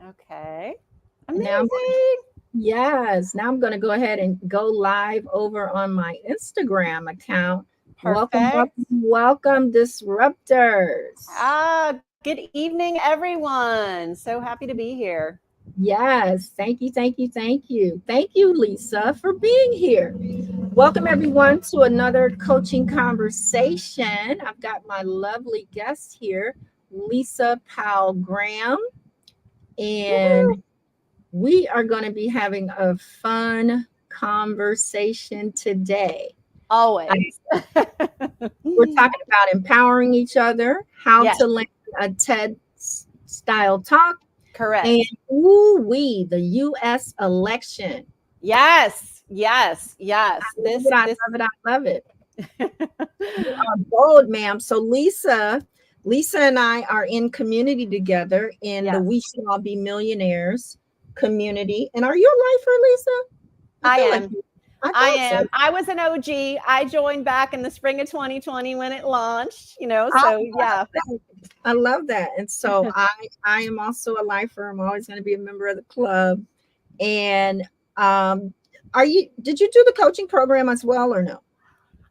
Okay. Now, Amazing. yes, now I'm going to go ahead and go live over on my Instagram account. Welcome, Perfect. welcome, welcome, disruptors. Good evening, everyone. So happy to be here. Yes, thank you, thank you, thank you. Thank you, Lisa, for being here. Welcome, everyone, to another coaching conversation. I've got my lovely guest here, Lisa Powell Graham, and Woohoo. we are going to be having a fun conversation today. Uh, Always. We're talking about empowering each other, how Yes, to land a TED style talk, and correct. ooh wee, the U.S. election. Yes, yes, I yes. love it. I This. love it. I love it. You are bold, ma'am. So Lisa and I are in community together in the Yes, We Should All Be Millionaires community. And are you a lifer, Lisa? I I feel like am. I I thought so. am. I was an OG. I joined back in the spring of 2020 when it launched, I so love yeah. that. I love that. And so I am also a lifer. I'm always going to be a member of the club. And um, did you do the coaching program as well or no?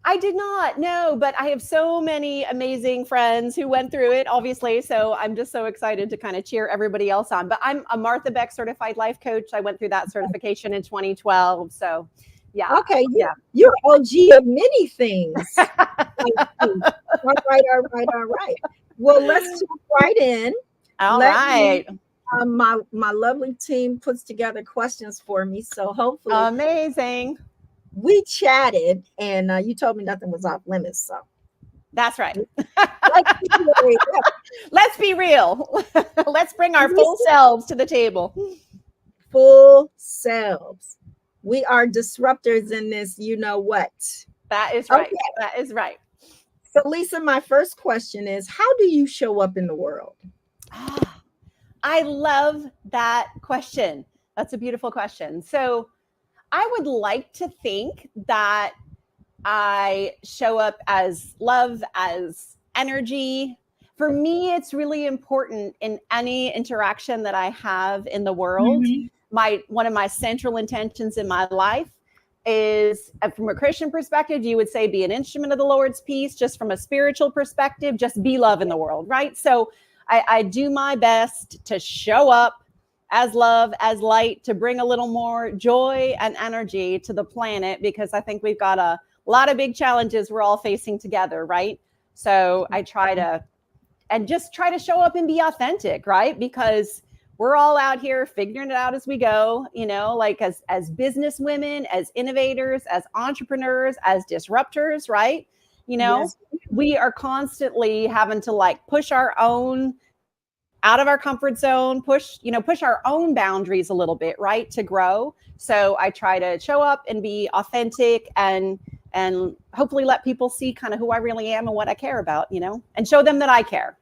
I did not, no, but I have so many amazing friends who went through it, obviously. So I'm just so excited to kind of cheer everybody else on. But I'm a Martha Beck certified life coach. I went through that certification in 2012. So yeah, Okay, yeah. you're OG of many things. I see. All right, all right, all right. Well, let's jump right in. All Let me right. my lovely team puts together questions for me. So hopefully Amazing. we chatted and you told me nothing was off limits. So That's right. let's see where we go. Let's be real. Let's bring our full Lisa, selves to the table. full selves. We are disruptors in this, you know what? That is right. Okay. That is right. So Lisa, my first question is how do you show up in the world? I love that question. That's a beautiful question. So, I would like to think that I show up as love, as energy. For me, it's really important in any interaction that I have in the world. Mhm. My one of my central intentions in my life is from a Christian perspective, you would say be an instrument of the Lord's peace. Just from a spiritual perspective, just be love in the world, right? So I do my best to show up as love, as light, to bring a little more joy and energy to the planet because I think we've got a lot of big challenges we're all facing together, right? So I try to and just try to show up and be authentic, right? Because we're all out here figuring it out as we go, like as business women, as innovators, as entrepreneurs, as disruptors, right? You know, Yes. we are constantly having to like push our own out of our comfort zone, push our own boundaries a little bit, right? To grow. So I try to show up and be authentic and hopefully let people see kind of who I really am and what I care about, and show them that I care.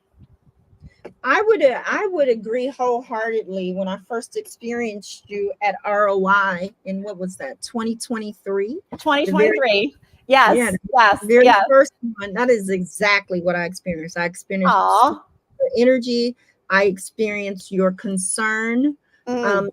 I would agree wholeheartedly when I first experienced you at ROI in what was that 2023, the very 2023. yeah Yes, the yes, very yes. first one. That is exactly what I experienced. I experienced Aw. your energy. I experienced your concern, Mm, um,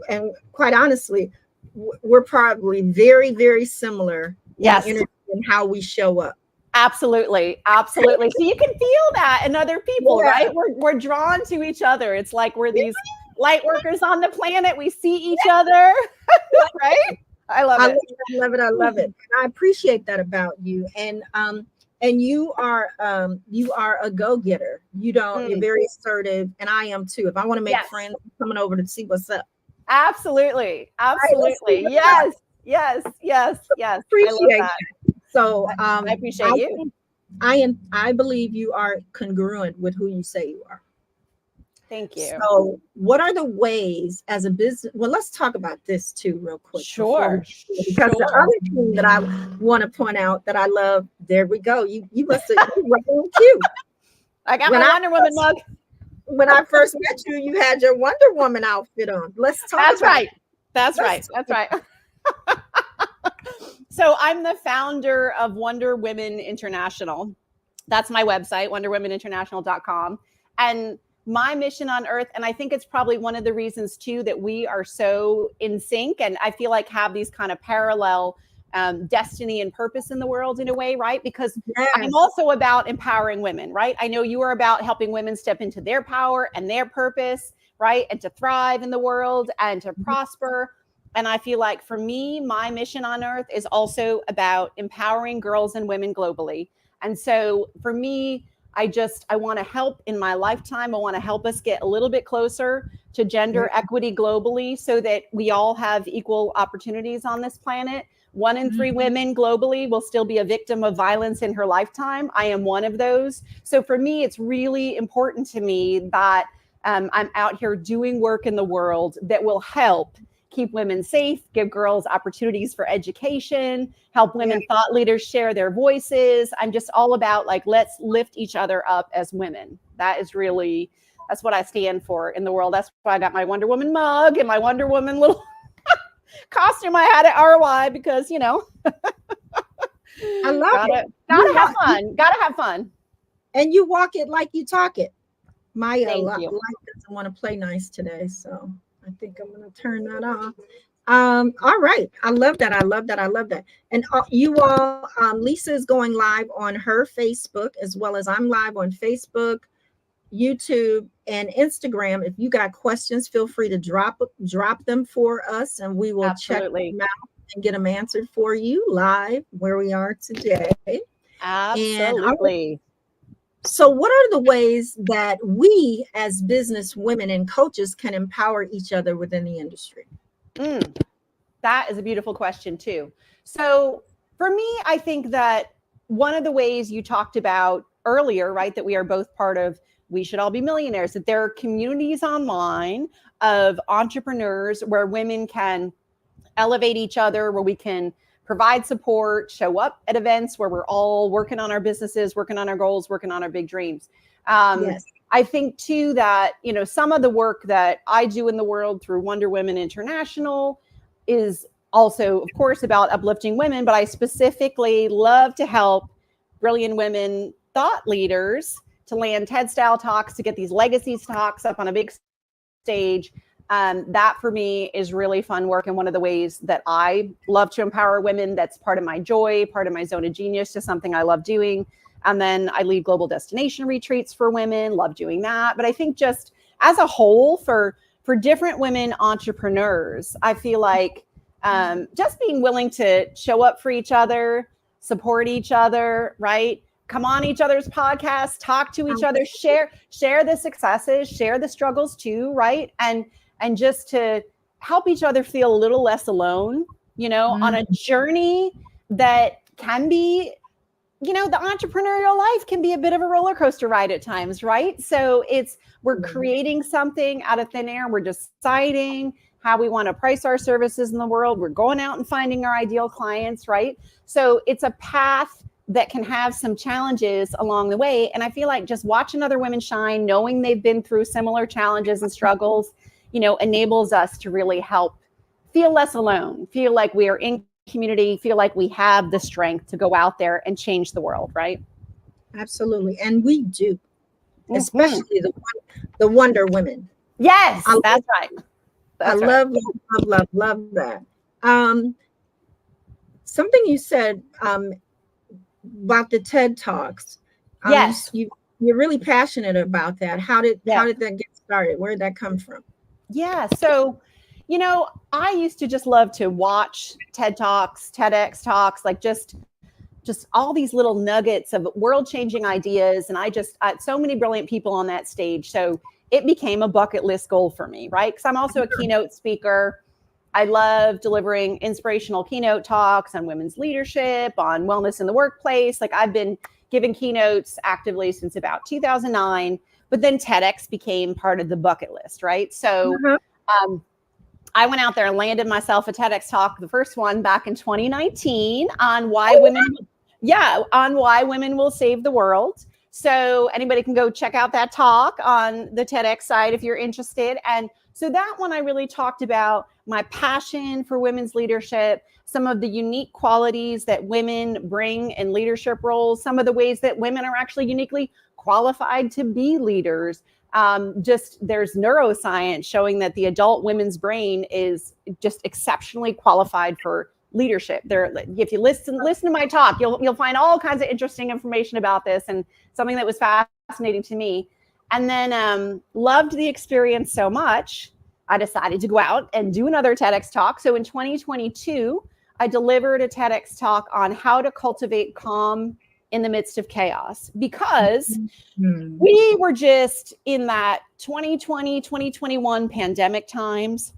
and quite honestly, we're probably very very similar in yes, energy and how we show up. absolutely, absolutely. So you can feel that in other people, Yeah. right? We're drawn to each other. It's like we're these light workers on the planet. We see each other, right? I love I love it. it, I love it, I love it. And I appreciate that about you. And you are a go-getter. You're Mm, very assertive, and I am too. If I want to make yes, friends, I'm coming over to see what's up. absolutely, All right, let's see absolutely. what's up. Yes, yes, yes, yes. I love Appreciate that. that. So I I appreciate you. think I believe you are congruent with who you say you are. Thank you. So, what are the ways as a business? Well, let's talk about this too, real quick, before we, Sure, because the sure. other thing that I want to point out that I love, there we go. You must have you were on cue. I got When my I Wonder Woman first mug. when I first met you, you had your Wonder Woman outfit on. Let's talk That's about right. That's let's right. talk That's about right. So I'm the founder of Wonder Women International. That's my website, wonderwomeninternational.com. And my mission on earth, and I think it's probably one of the reasons too that we are so in sync, and I feel like have these kind of parallel destiny and purpose in the world in a way, right? Because I'm also about empowering women, right? I know you are about helping women step into their power and their purpose, right? And to thrive in the world and to prosper. And I feel like for me, my mission on earth is also about empowering girls and women globally. And so for me, I want to help in my lifetime. I want to help us get a little bit closer to gender equity globally so that we all have equal opportunities on this planet. 1 in 3 women globally will still be a victim of violence in her lifetime. I am one of those. So for me, it's really important to me that I'm out here doing work in the world that will help keep women safe, give girls opportunities for education, help women thought leaders share their voices. I'm just all about like, let's lift each other up as women. That's what I stand for in the world. That's why I got my Wonder Woman mug and my Wonder Woman little costume I had at ROI because, I love it. Gotta have fun. Gotta have fun. And you walk it like you talk it. My life doesn't want to play nice today, so I think I'm going to turn that off. All right. I love that. I love that. And you all, Lisa is going live on her Facebook as well as I'm live on Facebook, YouTube, and Instagram. If you got questions, feel free to drop them for us and we will check them out and get them answered for you live where we are today. Absolutely. So what are the ways that we as business women and coaches can empower each other within the industry? That is a beautiful question too. So for me, I think that one of the ways you talked about earlier, right, that we are both part of We Should All Be Millionaires, that there are communities online of entrepreneurs where women can elevate each other, where we can provide support, show up at events where we're all working on our businesses, working on our goals, working on our big dreams. I think too that, some of the work that I do in the world through Wonder Women International is also, of course, about uplifting women, but I specifically love to help brilliant women thought leaders to land TED style talks, to get these legacy talks up on a big stage. That for me is really fun work. And one of the ways that I love to empower women, that's part of my joy, part of my zone of genius, just something I love doing. And then I lead global destination retreats for women, love doing that. But I think just as a whole for different women entrepreneurs, I feel like just being willing to show up for each other, support each other, right? Come on each other's podcasts, talk to each other, share the successes, share the struggles too, right? And just to help each other feel a little less alone, on a journey that can be, the entrepreneurial life can be a bit of a roller coaster ride at times, right? So we're creating something out of thin air. We're deciding how we want to price our services in the world. We're going out and finding our ideal clients, right? So it's a path that can have some challenges along the way. And I feel like just watching other women shine, knowing they've been through similar challenges and struggles, enables us to really help feel less alone, feel like we are in community, feel like we have the strength to go out there and change the world, right? Absolutely. And we do, especially the Wonder Women. Yes, that's right. I love that. Something you said about the TED Talks. Yes. You're really passionate about that. How did that get started? Where did that come from? Yeah. So, I used to just love to watch TED Talks, TEDx talks, like just all these little nuggets of world-changing ideas. And I had so many brilliant people on that stage. So it became a bucket list goal for me, right? Because I'm also a keynote speaker. I love delivering inspirational keynote talks on women's leadership, on wellness in the workplace. Like I've been giving keynotes actively since about 2009. But then TEDx became part of the bucket list, right? So I went out there and landed myself a TEDx talk, the first one back in 2019 on why women will save the world. So anybody can go check out that talk on the TEDx site if you're interested. And so that one, I really talked about my passion for women's leadership, some of the unique qualities that women bring in leadership roles, some of the ways that women are actually uniquely qualified to be leaders, Just there's neuroscience showing that the adult women's brain is just exceptionally qualified for leadership. There, if you listen to my talk, you'll find all kinds of interesting information about this, and something that was fascinating to me. And then loved the experience so much, I decided to go out and do another TEDx talk. So in 2022, I delivered a TEDx talk on how to cultivate calm in the midst of chaos, because we were just in that 2020, 2021 pandemic times.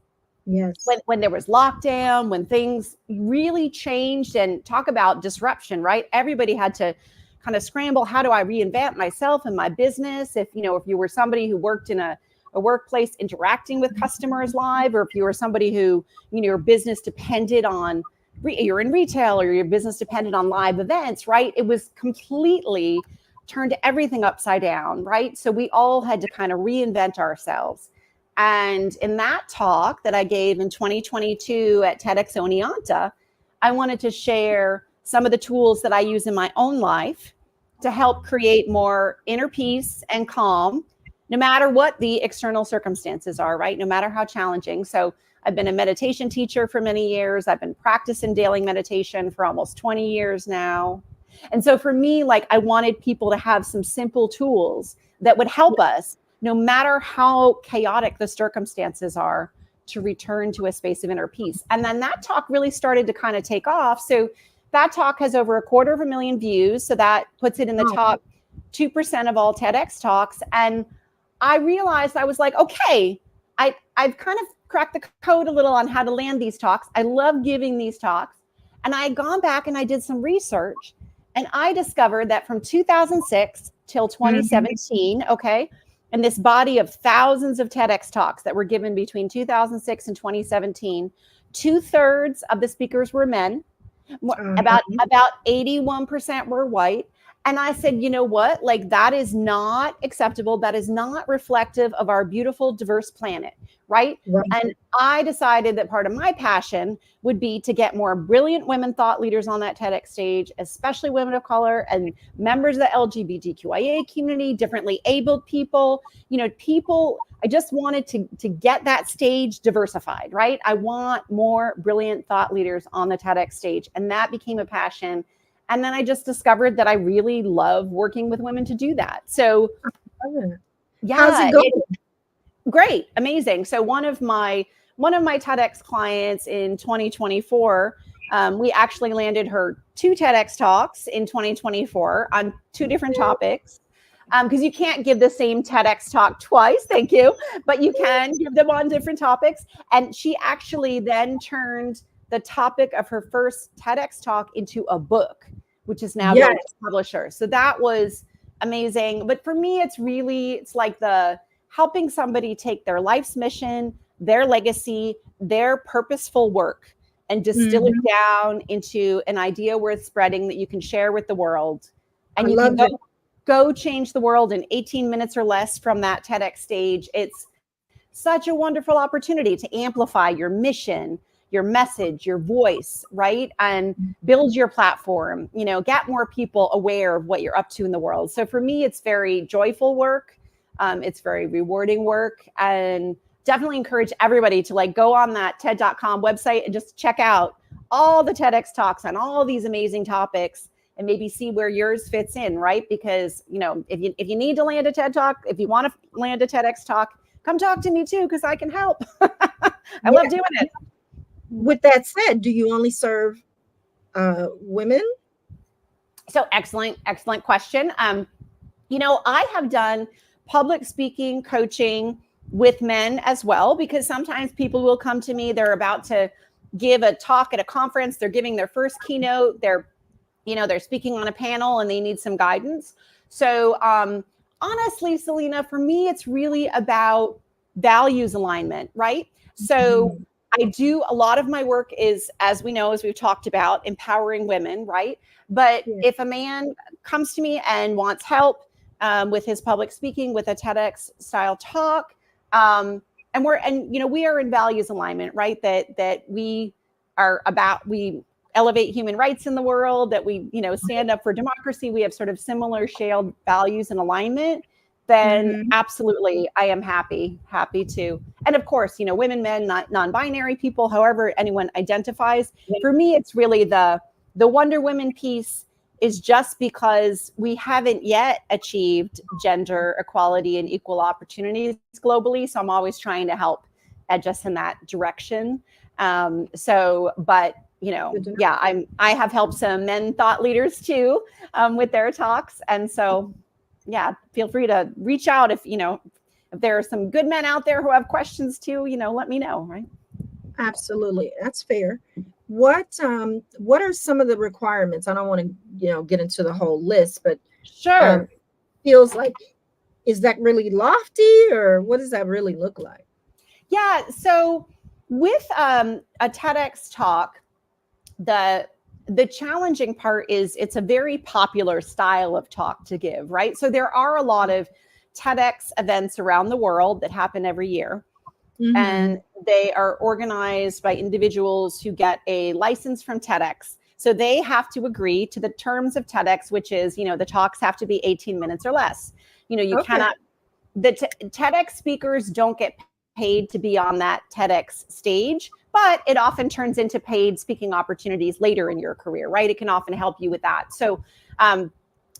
Yes. When there was lockdown, when things really changed, and talk about disruption, right? Everybody had to kind of scramble. How do I reinvent myself and my business? If you were somebody who worked in a workplace interacting with customers live, or if you were somebody who, your business depended on, you're in retail, or your business depended on live events, right? It was completely turned everything upside down, right? So we all had to kind of reinvent ourselves. And in that talk that I gave in 2022 at TEDx Oneonta, I wanted to share some of the tools that I use in my own life to help create more inner peace and calm, no matter what the external circumstances are, right? No matter how challenging. So I've been a meditation teacher for many years. I've been practicing daily meditation for almost 20 years now. And so for me, I wanted people to have some simple tools that would help us, no matter how chaotic the circumstances are, to return to a space of inner peace. And then that talk really started to kind of take off. So that talk has over 250,000 views. So that puts it in the top 2% of all TEDx talks. And I realized, I was like, okay, I've kind of cracked the code a little on how to land these talks. I love giving these talks. And I had gone back and I did some research, and I discovered that from 2006 till 2017, okay, and this body of thousands of TEDx talks that were given between 2006 and 2017, 2/3 of the speakers were men. About 81% were white. And I said, you know what? That is not acceptable. That is not reflective of our beautiful, diverse planet, right? And I decided that part of my passion would be to get more brilliant women thought leaders on that TEDx stage, especially women of color and members of the LGBTQIA community, differently abled people, I just wanted to get that stage diversified, right? I want more brilliant thought leaders on the TEDx stage. And that became a passion. And then I just discovered that I really love working with women to do that. So yeah, how's it going? Great, amazing. So one of my TEDx clients in 2024, we actually landed her 2 TEDx talks in 2024 on 2 different topics. Because you can't give the same TEDx talk twice, thank you, but you can give them on different topics. And she actually then turned the topic of her first TEDx talk into a book, which is now going to publisher. So that was amazing. But for me, it's like the helping somebody take their life's mission, their legacy, their purposeful work, and distill it down into an idea worth spreading that you can share with the world. And you can go change the world in 18 minutes or less from that TEDx stage. It's such a wonderful opportunity to amplify your mission, your message, your voice, right? And build your platform, get more people aware of what you're up to in the world. So for me, it's very joyful work. It's very rewarding work, and definitely encourage everybody to go on that TED.com website and just check out all the TEDx talks on all these amazing topics, and maybe see where yours fits in, right? Because, if you need to land a TED talk, if you want to land a TEDx talk, come talk to me too, because I can help. I love doing it. With that said, do you only serve women? So excellent question. I have done public speaking coaching with men as well, because sometimes people will come to me, they're about to give a talk at a conference, they're giving their first keynote, they're speaking on a panel, and they need some guidance. So honestly, Selina, for me, it's really about values alignment, right? So I do a lot of my work is, as we know, as we've talked about, empowering women, right? But if a man comes to me and wants help with his public speaking, with a TEDx style talk, and we are in values alignment, right? That we elevate human rights in the world, that we stand up for democracy. We have sort of similar shared values and alignment. then absolutely, I am happy to. And of course, women, men, non-binary people, however anyone identifies. For me, it's really the Wonder Women piece is just because we haven't yet achieved gender equality and equal opportunities globally. So I'm always trying to help edge us in that direction. But yeah, I have helped some men thought leaders too with their talks, and so yeah, feel free to reach out if there are some good men out there who have questions too. Let me know. Right? Absolutely, that's fair. What are some of the requirements? I don't want to get into the whole list, but sure. Feels like, is that really lofty, or what does that really look like? Yeah. So with a TEDx talk, the challenging part is it's a very popular style of talk to give, right? So there are a lot of TEDx events around the world that happen every year. And they are organized by individuals who get a license from TEDx. So they have to agree to the terms of TEDx, which is, the talks have to be 18 minutes or less. You cannot, the TEDx speakers don't get paid to be on that TEDx stage, but it often turns into paid speaking opportunities later in your career, right? It can often help you with that. So, and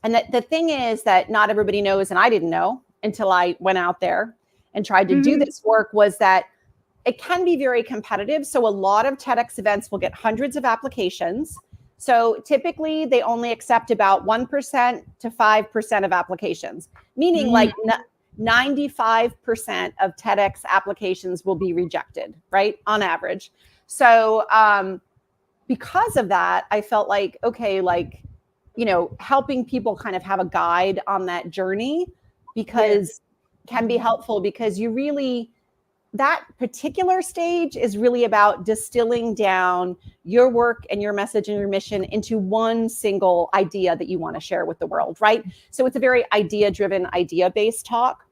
the thing is that not everybody knows, and I didn't know until I went out there and tried to do this work, was that it can be very competitive. So a lot of TEDx events will get hundreds of applications. So typically they only accept about 1% to 5% of applications, meaning like 95% of TEDx applications will be rejected, right? On average. So because of that, I felt like, okay, helping people kind of have a guide on that journey because can be helpful, because you really, that particular stage is really about distilling down your work and your message and your mission into one single idea that you want to share with the world, right? So it's a very idea-driven, idea-based talk.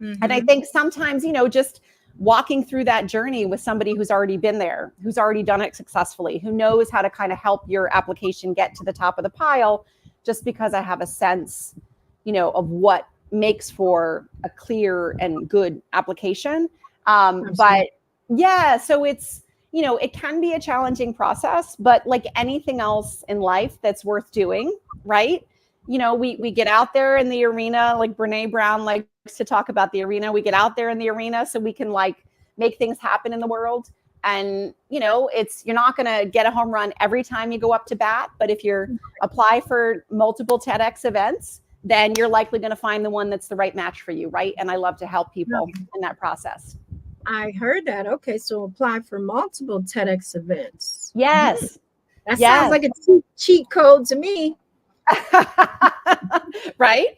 And I think sometimes, just walking through that journey with somebody who's already been there, who's already done it successfully, who knows how to kind of help your application get to the top of the pile, just because I have a sense, of what makes for a clear and good application. But yeah, so it's, it can be a challenging process, but like anything else in life that's worth doing, right? We get out there in the arena, like Brene Brown likes to talk about the arena. We get out there in the arena so we can make things happen in the world. And, you're not going to get a home run every time you go up to bat, but if you apply for multiple TEDx events, then you're likely going to find the one that's the right match for you, right? And I love to help people in that process. I heard that. Okay, so apply for multiple TEDx events. Yes. That sounds like a cheat code to me. Right?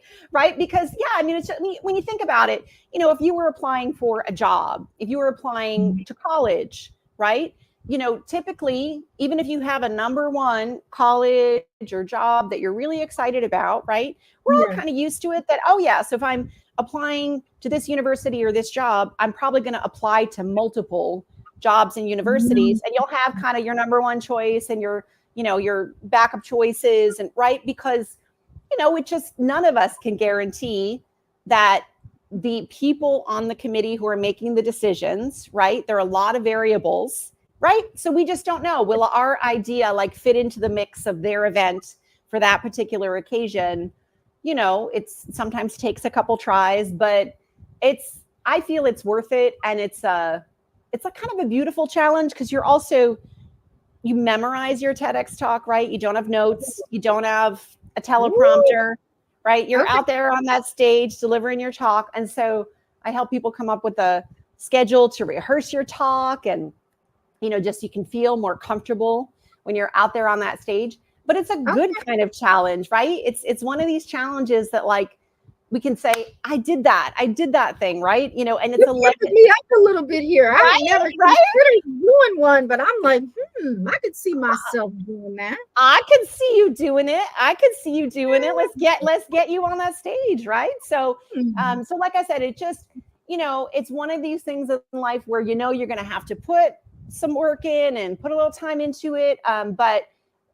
Because it's when you think about it, if you were applying for a job, if you were applying to college, right? Typically, even if you have a number one college or job that you're really excited about, right? We're all kind of used to it that, so if I'm applying to this university or this job, I'm probably going to apply to multiple jobs and universities, and you'll have kind of your number one choice and your backup choices, and right? Because, it just, none of us can guarantee that the people on the committee who are making the decisions, right? There are a lot of variables, right? So we just don't know. Will our idea fit into the mix of their event for that particular occasion? It's sometimes takes a couple tries, but I feel it's worth it. And it's a kind of a beautiful challenge, because you memorize your TEDx talk, right? You don't have notes. You don't have a teleprompter, right? You're out there on that stage delivering your talk. And so I help people come up with a schedule to rehearse your talk, and, just you can feel more comfortable when you're out there on that stage. But it's a good kind of challenge, right? It's one of these challenges that we can say, I did that thing, right? And it's me up a little bit here. I never considered doing one, but I'm like, I could see myself doing that. I could see you doing it. Let's get you on that stage, right? So, so like I said, it just, it's one of these things in life where you're going to have to put some work in and put a little time into it. But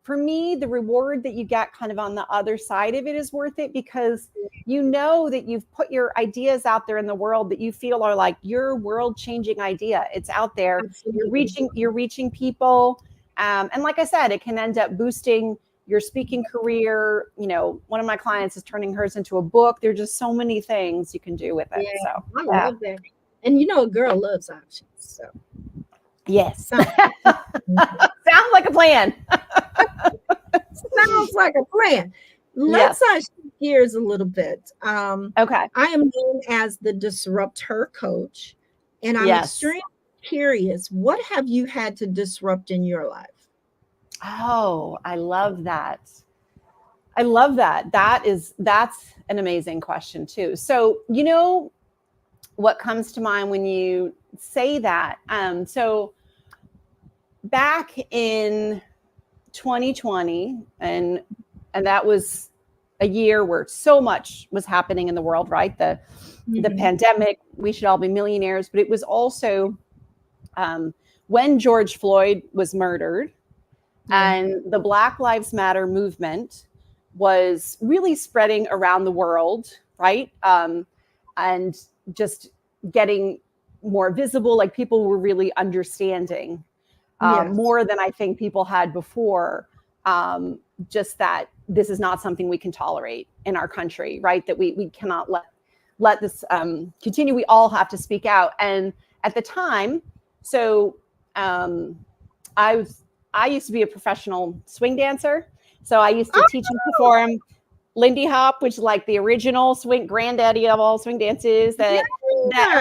for me, the reward that you get kind of on the other side of it is worth it, because you know that you've put your ideas out there in the world that you feel are like your world changing idea. It's out there. Absolutely. You're reaching people. And like I said, it can end up boosting your speaking career. You know, one of my clients is turning hers into a book. There's just so many things you can do with it. Yeah, So I love that. And you know, a girl loves options. So yes. sounds Sounds like a plan. like a plan. Let's shift gears a little bit. Okay. I am known as the DisruptHer coach, and I'm extremely curious. What have you had to disrupt in your life? Oh, I love that. I love that. That's an amazing question too. So, you know, what comes to mind when you say that? So back in 2020, and that was a year where so much was happening in the world, right? The pandemic, we should all be millionaires, but it was also when George Floyd was murdered, and the Black Lives Matter movement was really spreading around the world, right? And just getting more visible, like people were really understanding more than I think people had before, just that this is not something we can tolerate in our country, right? That we cannot let this continue. We all have to speak out. And at the time, so I used to be a professional swing dancer. So I used to teach and perform Lindy Hop, which is like the original swing granddaddy of all swing dances that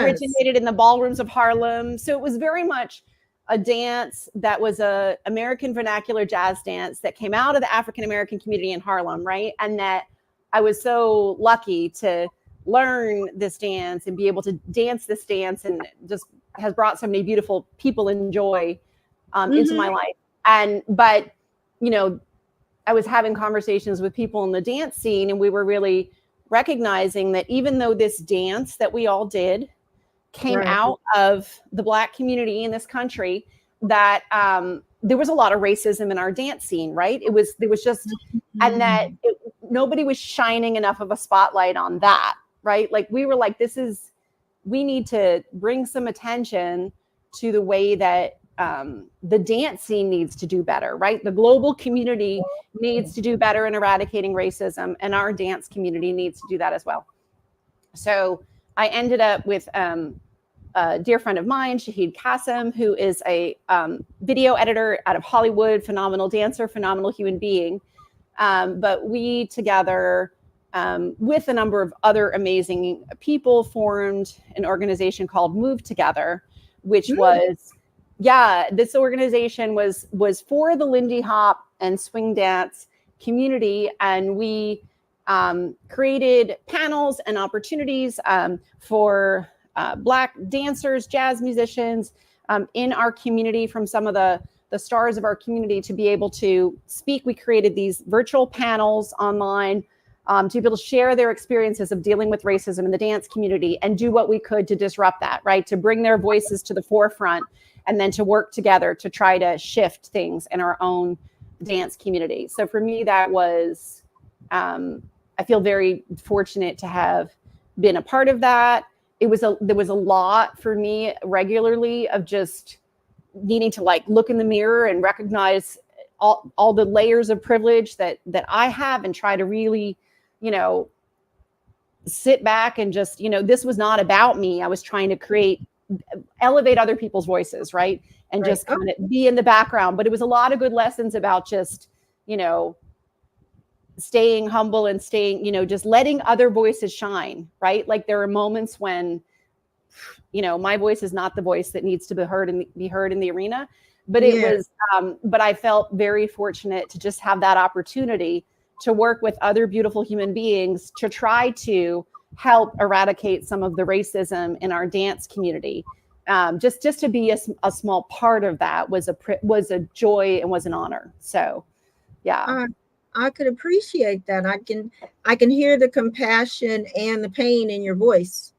originated in the ballrooms of Harlem. So it was very much a dance that was a American vernacular jazz dance that came out of the African American community in Harlem, right? And that I was so lucky to learn this dance and be able to dance this dance, and just has brought so many beautiful people and joy into my life. But, you know, I was having conversations with people in the dance scene, and we were really recognizing that even though this dance that we all did came out of the Black community in this country, that there was a lot of racism in our dance scene, right? There was just, and that nobody was shining enough of a spotlight on that, right? Like we were like, we need to bring some attention to the way that the dance scene needs to do better, right? The global community needs to do better in eradicating racism, and our dance community needs to do that as well. So I ended up with a dear friend of mine, SHI.T, who is a video editor out of Hollywood, phenomenal dancer, phenomenal human being. But we together, with a number of other amazing people, formed an organization called Move Together, which was, this organization was for the Lindy Hop and swing dance community. And we created panels and opportunities for Black dancers, jazz musicians in our community, from some of the stars of our community, to be able to speak. We created these virtual panels online to be able to share their experiences of dealing with racism in the dance community, and do what we could to disrupt that, right? To bring their voices to the forefront, and then to work together to try to shift things in our own dance community. So for me, that was, I feel very fortunate to have been a part of that. There was a lot for me regularly of just needing to like look in the mirror and recognize all the layers of privilege that I have, and try to really, you know, sit back and just, you know, this was not about me. I was trying to elevate other people's voices, right? And just kind of be in the background. But it was a lot of good lessons about just, you know, staying humble and staying, you know, just letting other voices shine, right? Like there are moments when, you know, my voice is not the voice that needs to be heard in the arena, but it was, but I felt very fortunate to just have that opportunity to work with other beautiful human beings to try to help eradicate some of the racism in our dance community. Just to be a small part of that was a joy and was an honor. So, yeah. I could appreciate that. I can hear the compassion and the pain in your voice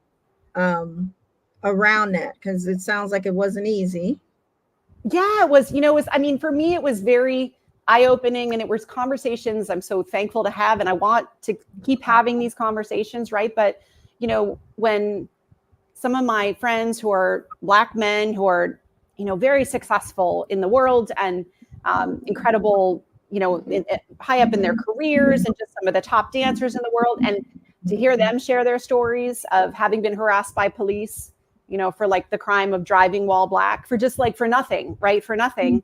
around that, because it sounds like it wasn't easy. Yeah, it was, you know, I mean, for me, it was very eye-opening, and it was conversations I'm so thankful to have, and I want to keep having these conversations, right? But, you know, when some of my friends who are Black men who are, you know, very successful in the world and incredible, you know, high up in their careers, and just some of the top dancers in the world, and to hear them share their stories of having been harassed by police, you know, for like the crime of driving while Black, for just like for nothing, right? For nothing.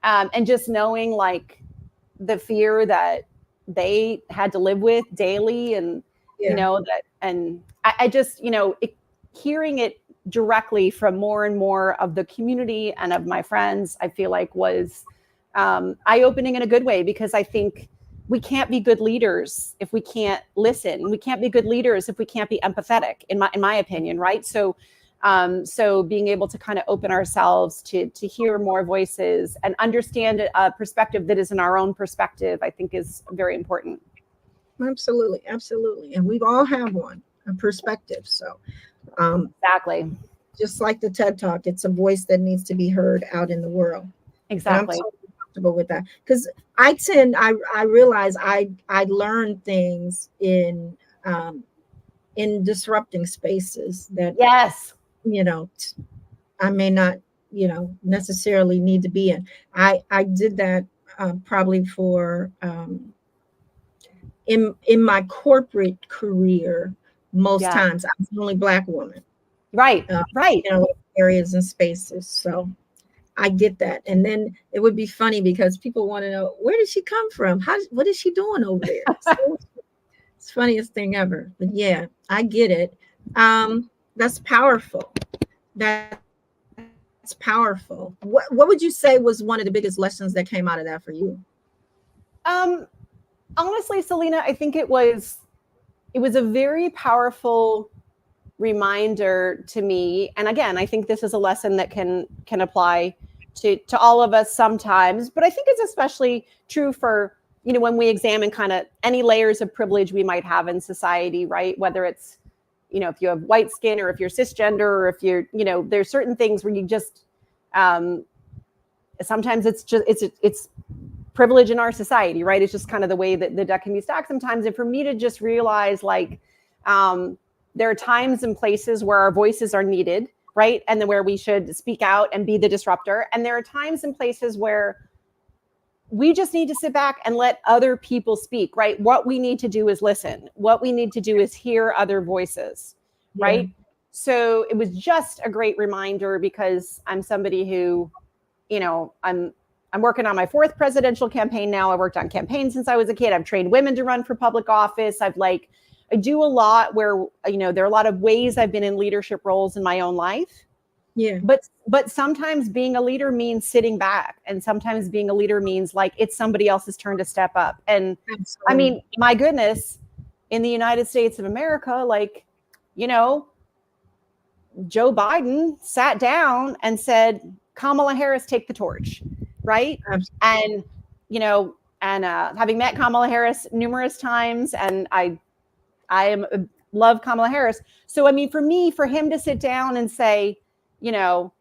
And just knowing like the fear that they had to live with daily, and, you know, that, and I just, you know, hearing it directly from more and more of the community and of my friends, I feel like was eye-opening in a good way, because I think we can't be good leaders if we can't listen. We can't be good leaders if we can't be empathetic, in my opinion, right? So so being able to kind of open ourselves to hear more voices and understand a perspective that isn't our own perspective, I think is very important. Absolutely, absolutely. And we've all have one, a perspective. So exactly. Just like the TED Talk, it's a voice that needs to be heard out in the world. Exactly. And I'm totally comfortable with that, because I realize I learned things in disrupting spaces that, yes, you know, I may not, you know, necessarily need to be in. I did that probably for in my corporate career. Most times I was the only Black woman. Right. Right. You know, areas and spaces. So I get that. And then it would be funny because people want to know, where did she come from? What is she doing over there? So, it's the funniest thing ever. But yeah, I get it. That's powerful. That's powerful. What would you say was one of the biggest lessons that came out of that for you? Honestly, Selina, I think it was a very powerful reminder to me. And again, I think this is a lesson that can apply to all of us sometimes, but I think it's especially true for, you know, when we examine kind of any layers of privilege we might have in society, right? Whether it's, you know, if you have white skin, or if you're cisgender, or if you're, you know, there's certain things where you just, sometimes it's just, it's privilege in our society, right? It's just kind of the way that the deck can be stacked sometimes. And for me to just realize, like, there are times and places where our voices are needed, right? And then where we should speak out and be the disruptor. And there are times and places where we just need to sit back and let other people speak, right? What we need to do is listen. What we need to do is hear other voices, right? So it was just a great reminder, because I'm somebody who, you know, I'm working on my 4th presidential campaign now. I worked on campaigns since I was a kid. I've trained women to run for public office. I do a lot where, you know, there are a lot of ways I've been in leadership roles in my own life. Yeah. But sometimes being a leader means sitting back, and sometimes being a leader means like it's somebody else's turn to step up. And absolutely. I mean, my goodness, in the United States of America, like, you know, Joe Biden sat down and said, Kamala Harris, take the torch, right? Absolutely. And, you know, and having met Kamala Harris numerous times, and I love Kamala Harris. So, I mean, for him to sit down and say, you know,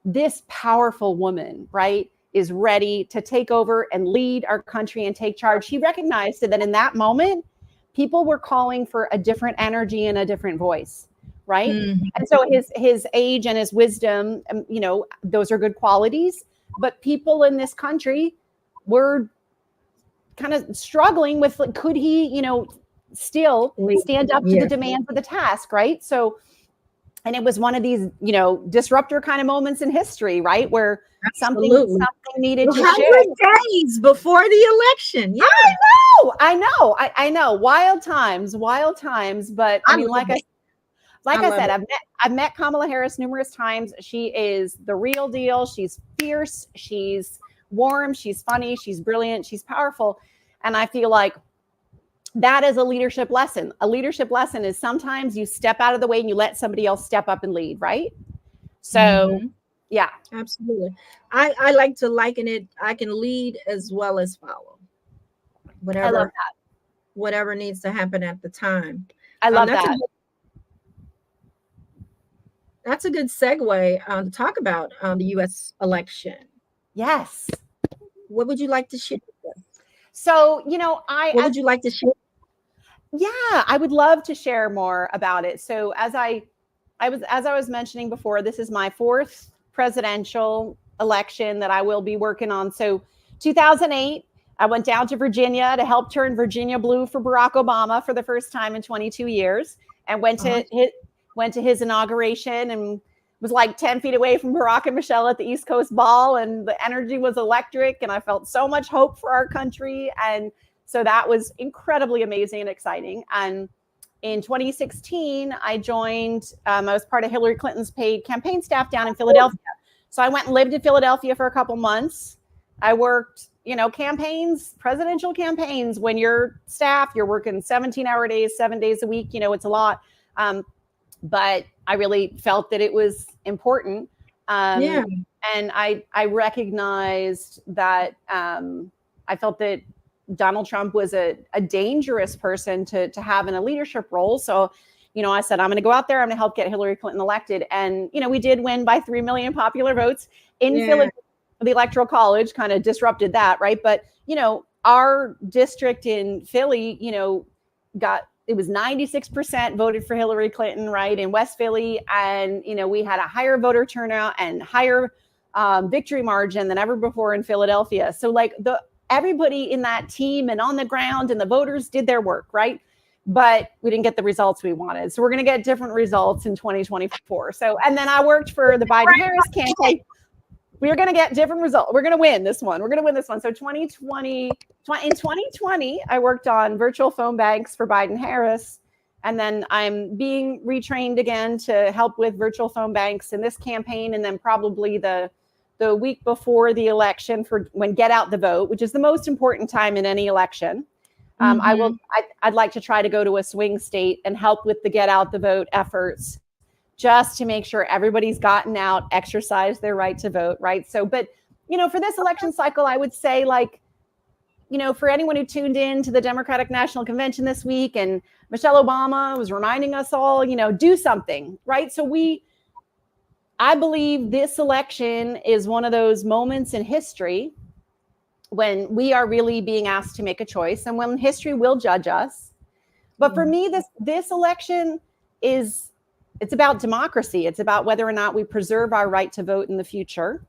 this powerful woman, right, is ready to take over and lead our country and take charge. He recognized that in that moment, people were calling for a different energy and a different voice, right? Mm-hmm. And so his age and his wisdom, you know, those are good qualities. But people in this country were kind of struggling with, like, could he, you know, still stand up to the demands of the task, right? So, and it was one of these, you know, disruptor kind of moments in history, right? Where something needed to shift. 100 days before the election. Yeah. I know. Wild times. But I mean, like I said, I've met Kamala Harris numerous times. She is the real deal. She's fierce. She's warm. She's funny. She's brilliant. She's powerful. And I feel like that is a leadership lesson. A leadership lesson is sometimes you step out of the way and you let somebody else step up and lead, right? So, yeah. Absolutely. I like to liken it. I can lead as well as follow. I love that. Whatever needs to happen at the time. I love that. That's a good segue to talk about the U.S. election. Yes. what would you like to share with us? So, What would you like to share? Yeah, I would love to share more about it. So as I was mentioning before, this is my 4th presidential election that I will be working on. So 2008, I went down to Virginia to help turn Virginia blue for Barack Obama for the first time in 22 years, and went to his inauguration and was like 10 feet away from Barack and Michelle at the East Coast Ball, and the energy was electric, and I felt so much hope for our country. And so that was incredibly amazing and exciting. And in 2016, I joined, I was part of Hillary Clinton's paid campaign staff down in Philadelphia. So I went and lived in Philadelphia for a couple months. I worked, campaigns, presidential campaigns. When you're staff, you're working 17-hour days, 7 days a week. It's a lot. But I really felt that it was important. And I recognized that I felt that Donald Trump was a dangerous person to have in a leadership role. So, I said, I'm going to go out there. I'm going to help get Hillary Clinton elected. And, we did win by 3 million popular votes in Philadelphia. The Electoral College kind of disrupted that, right? But, our district in Philly, it was 96% voted for Hillary Clinton, right, in West Philly. And, we had a higher voter turnout and higher victory margin than ever before in Philadelphia. So everybody in that team and on the ground and the voters did their work, right? But we didn't get the results we wanted. So we're going to get different results in 2024. So, and then I worked for the Biden-Harris campaign. We're going to get different results. We're going to win this one. So 2020, I worked on virtual phone banks for Biden-Harris. And then I'm being retrained again to help with virtual phone banks in this campaign. And then probably the week before the election for when get out the vote, which is the most important time in any election. I'd like to try to go to a swing state and help with the get out the vote efforts, just to make sure everybody's gotten out, exercised their right to vote, right? So, but, for this election cycle, I would say, for anyone who tuned in to the Democratic National Convention this week, and Michelle Obama was reminding us all, do something, right? So I believe this election is one of those moments in history when we are really being asked to make a choice, and when history will judge us. But for me, this election it's about democracy. It's about whether or not we preserve our right to vote in the future.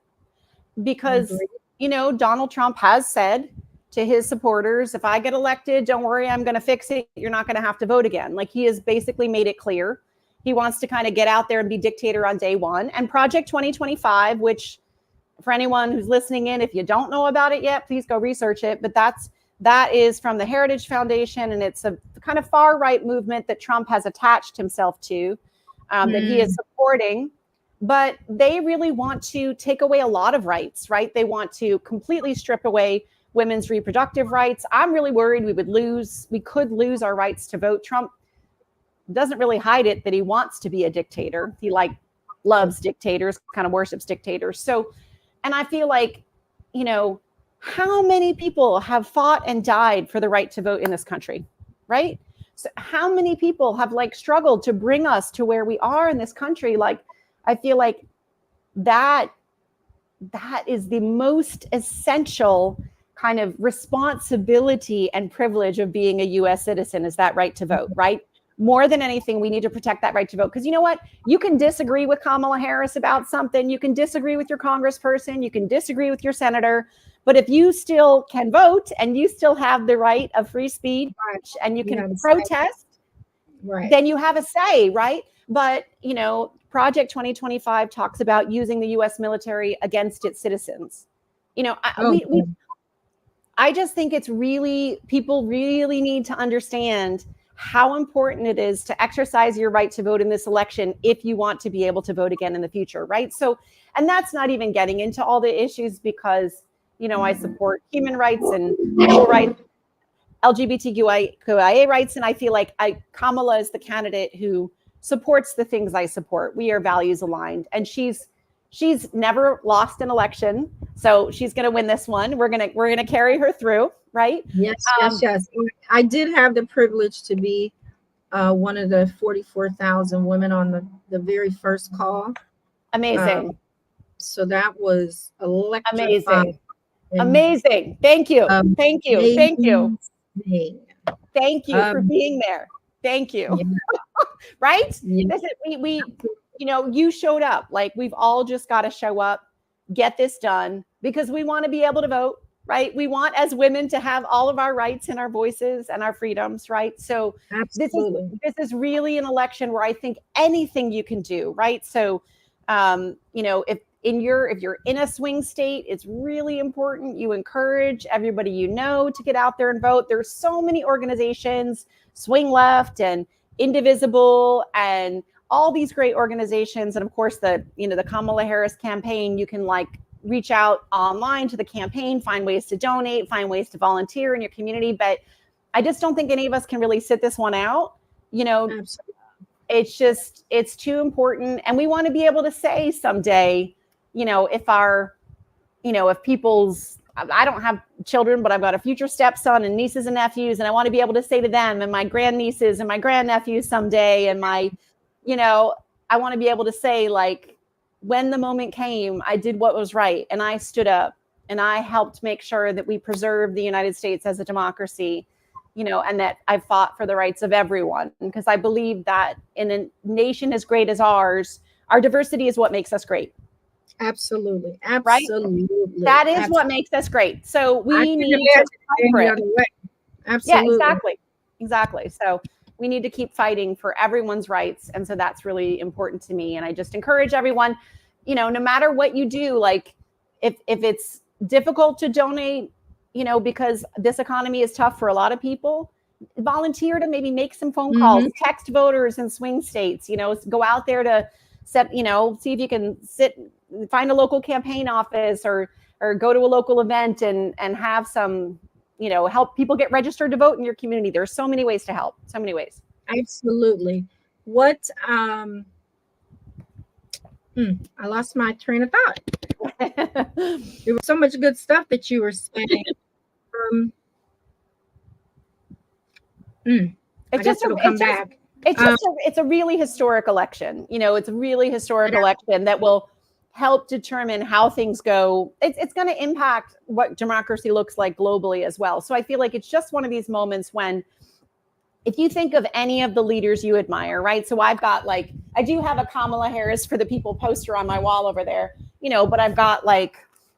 Because, Donald Trump has said to his supporters, if I get elected, don't worry, I'm going to fix it. You're not going to have to vote again. He has basically made it clear. He wants to kind of get out there and be dictator on day one. And Project 2025, which for anyone who's listening in, if you don't know about it yet, please go research it. But that is from the Heritage Foundation, and it's a kind of far right movement that Trump has attached himself to, that he is supporting. But they really want to take away a lot of rights, right? They want to completely strip away women's reproductive rights. I'm really worried we could lose our rights to vote. Trump doesn't really hide it that he wants to be a dictator. He loves dictators, kind of worships dictators. So, and I feel like, how many people have fought and died for the right to vote in this country, right? So how many people have struggled to bring us to where we are in this country? I feel like that is the most essential kind of responsibility and privilege of being a U.S. citizen, is that right to vote, right? More than anything, we need to protect that right to vote. Because you know what? You can disagree with Kamala Harris about something. You can disagree with your congressperson. You can disagree with your senator. But if you still can vote and you still have the right of free speech and you can protest, then you have a say, right? But, Project 2025 talks about using the U.S. military against its citizens. I just think people really need to understand how important it is to exercise your right to vote in this election if you want to be able to vote again in the future, right? So, and that's not even getting into all the issues because, I support human rights and civil rights, LGBTQIA rights, and I feel like Kamala is the candidate who supports the things I support. We are values aligned, and she's never lost an election, so she's going to win this one. We're gonna carry her through, right? Yes. I did have the privilege to be one of the 44,000 women on the very first call. Amazing. So that was electrifying. Amazing. Amazing. Thank you. Thank you. Thank you. Amazing. Thank you for being there. Thank you. Yeah. Right? Yeah. This is, we, you know, you showed up. Like, we've all just got to show up, get this done, because we want to be able to vote, right? We want, as women, to have all of our rights and our voices and our freedoms, right? So Absolutely. this is really an election where I think anything you can do, right? So, you know, if you're in a swing state, it's really important you encourage everybody you know to get out there and vote. There's so many organizations, Swing Left and Indivisible, and all these great organizations. And of course, the Kamala Harris campaign, you can like reach out online to the campaign, find ways to donate, find ways to volunteer in your community. But I just don't think any of us can really sit this one out. You know, Absolutely. It's too important. And we want to be able to say someday, you know, if people's, I don't have children, but I've got a future stepson and nieces and nephews, and I want to be able to say to them and my grandnieces and my grandnephews someday, and my, you know, I want to be able to say, like, when the moment came, I did what was right, and I stood up and I helped make sure that we preserve the United States as a democracy, you know, and that I fought for the rights of everyone, because I believe that in a nation as great as ours, our diversity is what makes us great. Absolutely. Absolutely. Right? That is what makes us great. So we need to fight for it. Absolutely. Yeah, exactly. So we need to keep fighting for everyone's rights. And so that's really important to me. And I just encourage everyone, you know, no matter what you do, like if it's difficult to donate, you know, because this economy is tough for a lot of people, volunteer to maybe make some phone calls, text voters in swing states, you know, go out there to set, you know, see if you can find a local campaign office or go to a local event and have some, you know, help people get registered to vote in your community. There's so many ways to help, so many ways. Absolutely. What, I lost my train of thought. There was so much good stuff that you were saying. It'll come back. It's a really historic election. You know, it's a really historic election that will help determine how things go. It's going to impact what democracy looks like globally as well. So I feel like it's just one of these moments when, if you think of any of the leaders you admire, right? So I've got like, I do have a Kamala Harris for the People poster on my wall over there, you know, but I've got like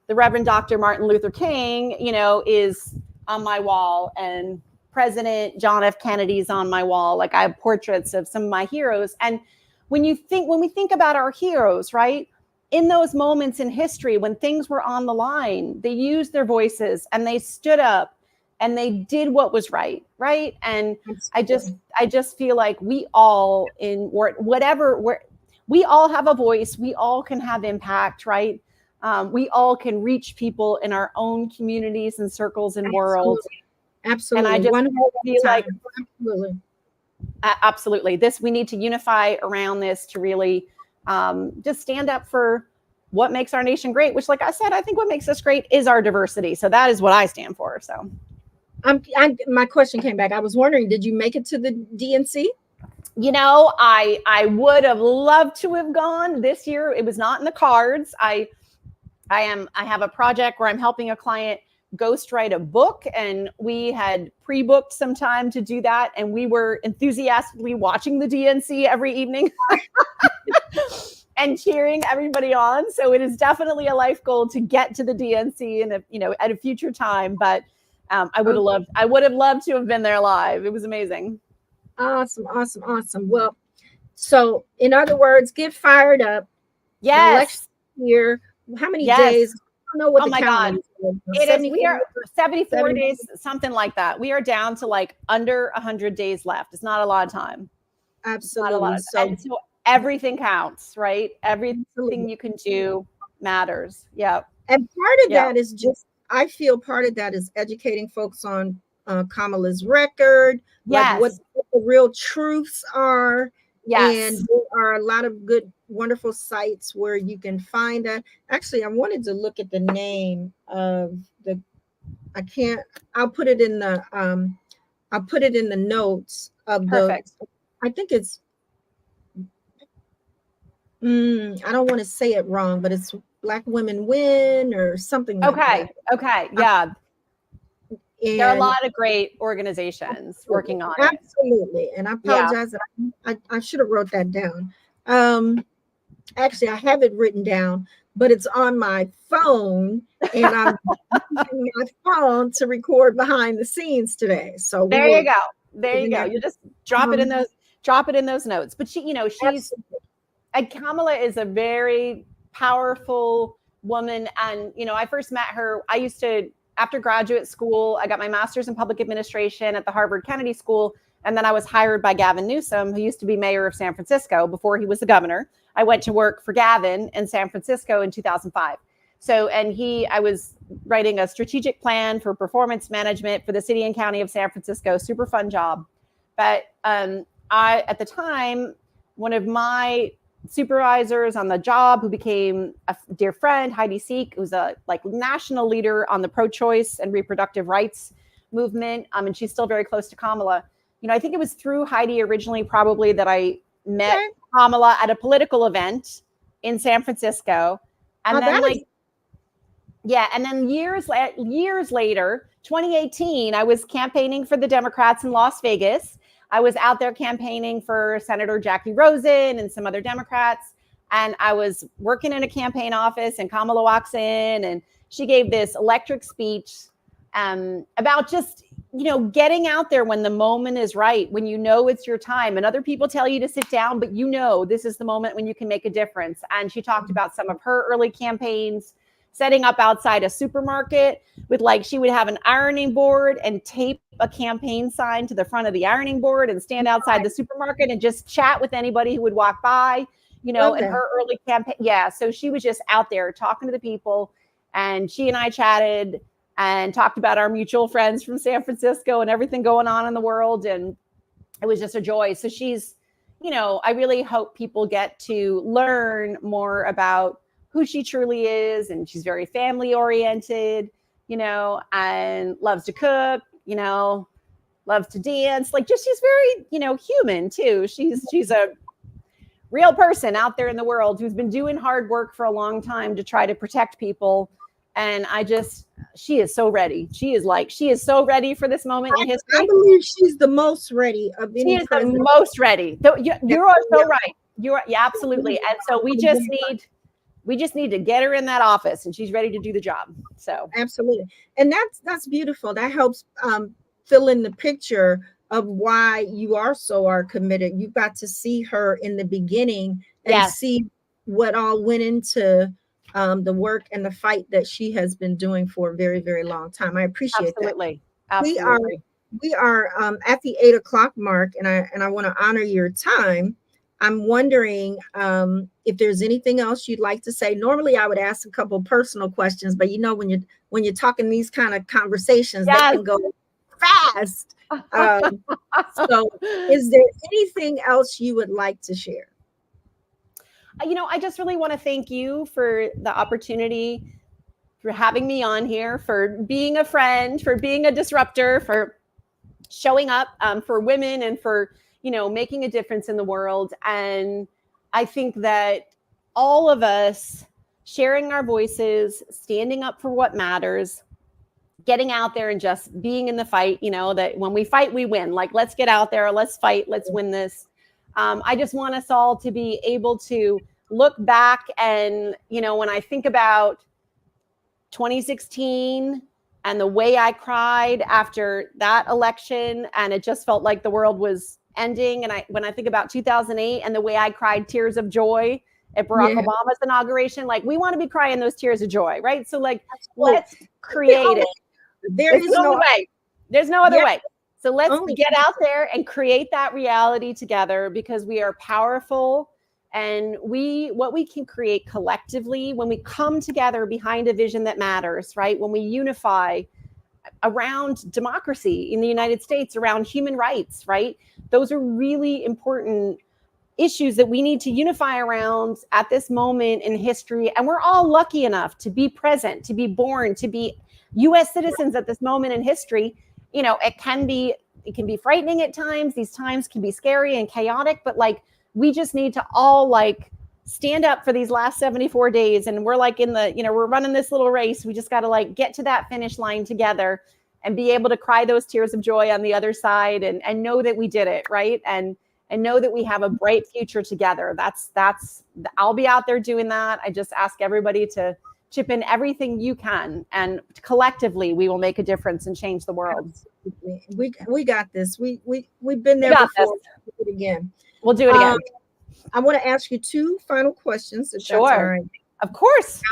the Reverend Dr. Martin Luther King, you know, is on my wall, and President John F. Kennedy's on my wall. Like, I have portraits of some of my heroes. And when we think about our heroes, right? In those moments in history when things were on the line, they used their voices and they stood up and they did what was right, right? And I just feel like we all we all have a voice, we all can have impact, right? We all can reach people in our own communities and circles and worlds. Absolutely. And I just feel like absolutely. We need to unify around this to really just stand up for what makes our nation great, which, like I said, I think what makes us great is our diversity. So that is what I stand for. So my question came back. I was wondering, did you make it to the DNC? You know, I would have loved to have gone this year. It was not in the cards. I have a project where I'm helping a client ghostwrite a book, and we had pre-booked some time to do that, and we were enthusiastically watching the DNC every evening and cheering everybody on. So it is definitely a life goal to get to the DNC at a future time. But I would have loved to have been there live. It was amazing. Awesome. Well, so in other words, get fired up. Yes. Here. How many days? I don't know what the calendar is. We are 74 days, something like that. We are down to like under 100 days left. It's not a lot of time. Absolutely. So everything counts, right? Everything you can do matters. Yeah. And part of that is just, I feel part of that is educating folks on Kamala's record, like what the real truths are. Yes. And there are a lot of good, wonderful sites where you can find that. Actually, I wanted to look at the name of I'll put it in the notes of Perfect. I think it's, I don't want to say it wrong, but it's Black Women Win or something like that. Okay. Yeah. There are a And lot of great organizations working on it. absolutely. And I apologize that I should have wrote that down. Actually, I have it written down, but it's on my phone, and I'm using my phone to record behind the scenes today. So there you go. There you go. You just drop it in those notes. But Kamala is a very powerful woman. And, I first met her. After graduate school, I got my master's in public administration at the Harvard Kennedy School. And then I was hired by Gavin Newsom, who used to be mayor of San Francisco before he was the governor. I went to work for Gavin in San Francisco in 2005. I was writing a strategic plan for performance management for the city and county of San Francisco. Super fun job. But at the time, one of my supervisors on the job, who became a dear friend, Hadeed, who's a national leader on the pro-choice and reproductive rights movement. And she's still very close to Kamala. I think it was through Hadeed originally, probably, that I met Kamala at a political event in San Francisco. And then years later, 2018, I was campaigning for the Democrats in Las Vegas. I was out there campaigning for Senator Jackie Rosen and some other Democrats. And I was working in a campaign office, and Kamala walks in and she gave this electric speech about just, getting out there when the moment is right, when it's your time, and other people tell you to sit down, but this is the moment when you can make a difference. And she talked about some of her early campaigns, setting up outside a supermarket with she would have an ironing board and tape a campaign sign to the front of the ironing board and stand outside the supermarket and just chat with anybody who would walk by, in her early campaign. Yeah. So she was just out there talking to the people, and she and I chatted and talked about our mutual friends from San Francisco and everything going on in the world. And it was just a joy. So she's, I really hope people get to learn more about who she truly is. And she's very family oriented, and loves to cook, loves to dance. She's very, human too. She's a real person out there in the world who's been doing hard work for a long time to try to protect people. And she is so ready. She is so ready for this moment in history. I believe she's the most ready of any. She is the most ready. You are so right. Yeah, absolutely. And so we just need to get her in that office, and she's ready to do the job. So absolutely. And that's beautiful. That helps fill in the picture of why you are committed. You got to see her in the beginning and see what all went into the work and the fight that she has been doing for a very, very long time. I appreciate that. Absolutely. We are at the 8 o'clock mark, and I want to honor your time. I'm wondering if there's anything else you'd like to say. Normally, I would ask a couple personal questions, but when you're talking these kind of conversations, they can go fast. So, is there anything else you would like to share? I just really want to thank you for the opportunity, for having me on here, for being a friend, for being a disruptor, for showing up for women, and for making a difference in the world. And I think that all of us sharing our voices, standing up for what matters, getting out there and just being in the fight, that when we fight, we win. Let's get out there, let's fight, let's win this. I just want us all to be able to look back and, when I think about 2016 and the way I cried after that election, and it just felt like the world was ending. And when I think about 2008 and the way I cried tears of joy at Barack Obama's inauguration, we want to be crying those tears of joy, right? So let's create it. There's no way. There's no other way. So let's get out there and create that reality together, because we are powerful, and what we can create collectively when we come together behind a vision that matters, right? When we unify around democracy in the United States, around human rights, right? Those are really important issues that we need to unify around at this moment in history. And we're all lucky enough to be present, to be born, to be U.S. citizens at this moment in history. It can be frightening at times. These times can be scary and chaotic, but we just need to all stand up for these last 74 days. And we're like in the, we're running this little race. We just got to like get to that finish line together and be able to cry those tears of joy on the other side and know that we did it. Right. And know that we have a bright future together. I'll be out there doing that. I just ask everybody to chip in everything you can, and collectively we will make a difference and change the world. We got this. We've been there before. We'll do it again. We'll do it again. I want to ask you two final questions. If sure. That's all right. Of course.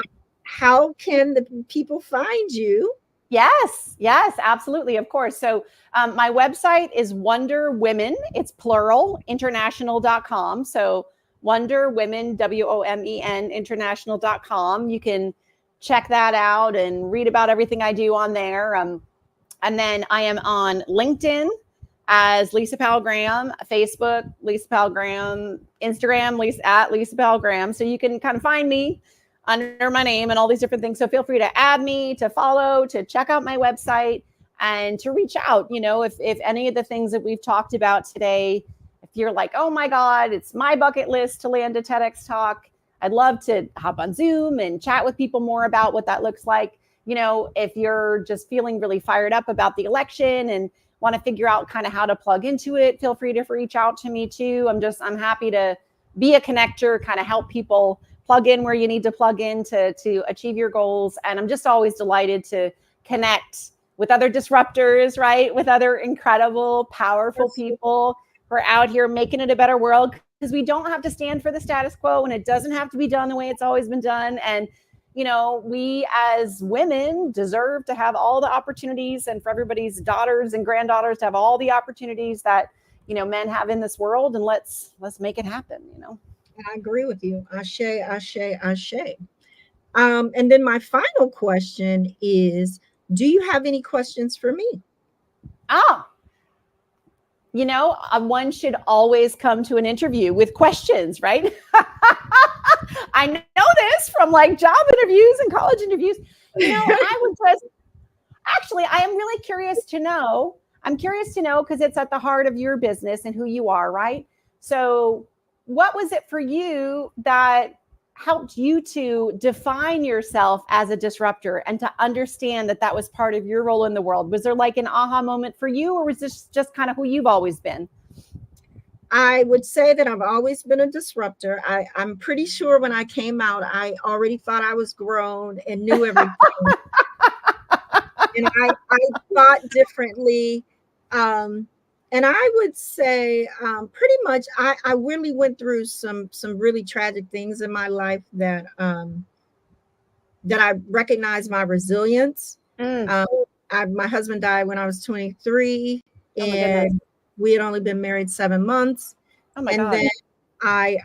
How can the people find you? Yes, absolutely. Of course. So my website is Wonder Women, it's plural, international.com. So Wonder Women, WOMEN, international.com. You can check that out and read about everything I do on there. And then I am on LinkedIn as Lisa Powell Graham, Facebook, Lisa Powell Graham, Instagram, at Lisa Powell Graham. So you can kind of find me under my name and all these different things. So feel free to add me, to follow, to check out my website, and to reach out. If any of the things that we've talked about today, if you're like, oh my God, it's my bucket list to land a TEDx talk, I'd love to hop on Zoom and chat with people more about what that looks like. If you're just feeling really fired up about the election and want to figure out kind of how to plug into it, feel free to reach out to me too. I'm happy to be a connector, kind of help people plug in where you need to plug in to achieve your goals. And I'm just always delighted to connect with other disruptors, right? With other incredible, powerful people who are out here making it a better world, because we don't have to stand for the status quo, and it doesn't have to be done the way it's always been done. And, we as women deserve to have all the opportunities, and for everybody's daughters and granddaughters to have all the opportunities that, men have in this world. And let's make it happen, I agree with you. Ashe, ashe, ashe. And then my final question is, do you have any questions for me? One should always come to an interview with questions, right? I know this from like job interviews and college interviews. I am really curious to know. I'm curious to know because it's at the heart of your business and who you are, right? So what was it for you that helped you to define yourself as a disruptor and to understand that was part of your role in the world? Was there like an aha moment for you, or was this just kind of who you've always been? I would say that I've always been a disruptor. I'm pretty sure when I came out, I already thought I was grown and knew everything. And I thought differently. And I would say pretty much I really went through some really tragic things in my life that I recognized my resilience. My husband died when I was 23, and we had only been married 7 months. Oh my God. Then I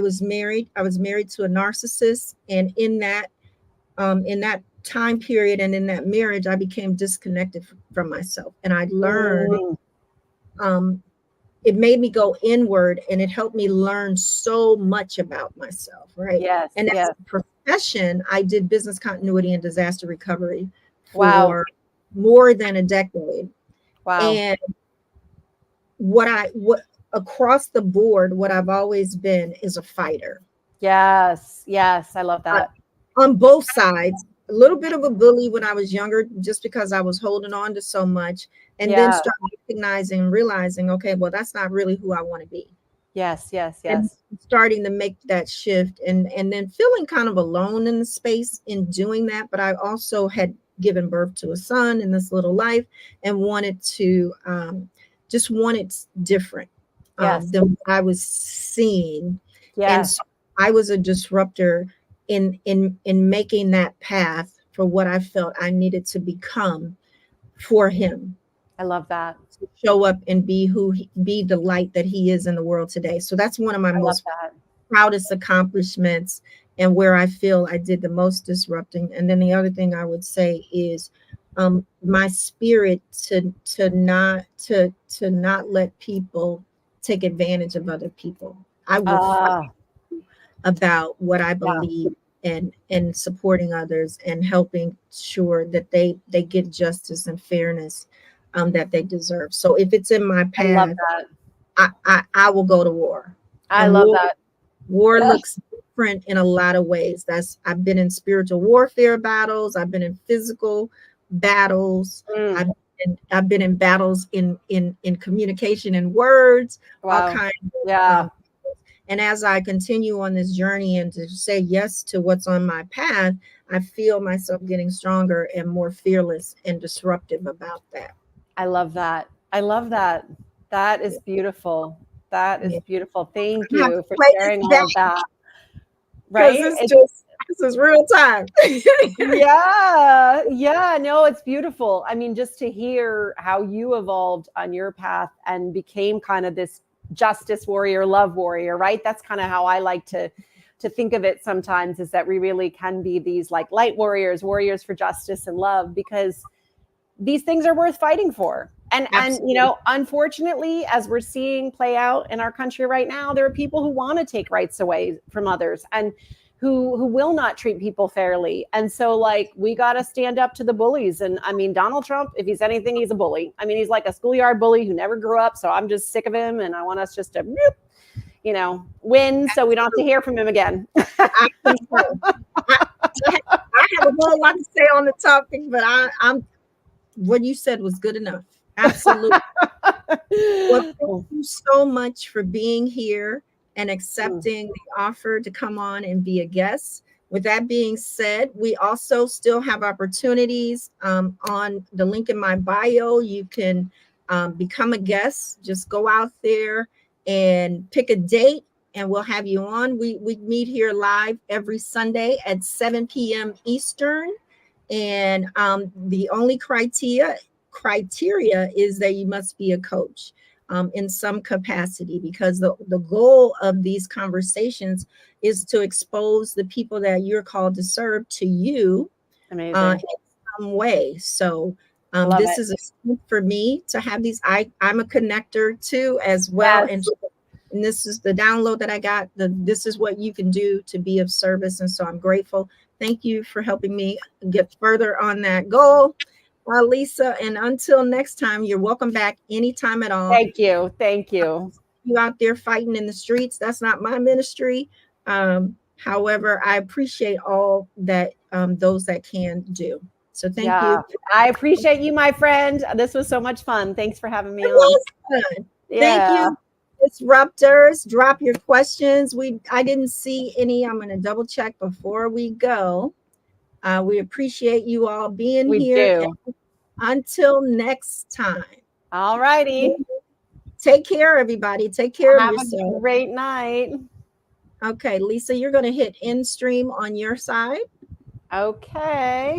was married. I was married to a narcissist, and in that time period and in that marriage, I became disconnected from myself, and I learned. It made me go inward, and it helped me learn so much about myself, right? Yes. And as a profession, I did business continuity and disaster recovery for more than a decade. Wow. And what across the board, what I've always been is a fighter. Yes. I love that. On both sides. A little bit of a bully when I was younger, just because I was holding on to so much, and then start recognizing and realizing, okay, well, that's not really who I want to be. Yes. And starting to make that shift, and then feeling kind of alone in the space in doing that. But I also had given birth to a son in this little life, and wanted to just wanted different than what I was seeing. And so I was a disruptor in making that path for what I felt I needed to become for him. I love that. To show up and be be the light that he is in the world today. So that's one of my most proudest accomplishments, and where I feel I did the most disrupting. And then the other thing I would say is my spirit to not let people take advantage of other people. I will fight about what I believe and supporting others and helping sure that they get justice and fairness that they deserve. So if it's in my path, I will go to war. I love that. War looks different in a lot of ways. I've been in spiritual warfare battles. I've been in physical battles. I've been in battles in communication and words, all kinds of and as I continue on this journey and to say yes to what's on my path, I feel myself getting stronger and more fearless and disruptive about that. I love that. I love that. That is beautiful. That is beautiful. Thank you for sharing all of that. Right? This is real time. Yeah. No, it's beautiful. I mean, just to hear how you evolved on your path and became kind of this justice warrior, love warrior, right? That's kind of how I like to think of it sometimes, is that we really can be these like light warriors, warriors for justice and love, because these things are worth fighting for. And you know, unfortunately, as we're seeing play out in our country right now, there are people who want to take rights away from others and who will not treat people fairly. And so like, we got to stand up to the bullies. And I mean, Donald Trump, if he's anything, he's a bully. I mean, he's like a schoolyard bully who never grew up. So I'm just sick of him. And I want us just to, you know, win so we don't have to hear from him again. I have a whole lot to say on the topic, but I'm what you said was good enough. Absolutely. Well, thank you so much for being here and accepting the offer to come on and be a guest. With that being said, we also still have opportunities on the link in my bio. You can become a guest. Just go out there and pick a date and we'll have you on. We meet here live every Sunday at 7 p.m. Eastern. And the only criteria is that you must be a coach in some capacity, because the goal of these conversations is to expose the people that you're called to serve to you in some way. So this is a strength for me to have these. I'm a connector too as well. Yes. And this is the download that I got. This is what you can do to be of service. And so I'm grateful. Thank you for helping me get further on that goal, Lisa. And until next time, you're welcome back anytime at all. Thank you. Thank you. You out there fighting in the streets. That's not my ministry. However, I appreciate all that those that can do. So thank you. I appreciate you, my friend. This was so much fun. Thanks for having me on. It was fun. Thank you. Disruptors, drop your questions. I didn't see any. I'm going to double check before we go. We appreciate you all being here. Do. Until next time. All righty. Take care, everybody. Take care of yourself. Have a great night. Okay, Lisa, you're going to hit end stream on your side. Okay.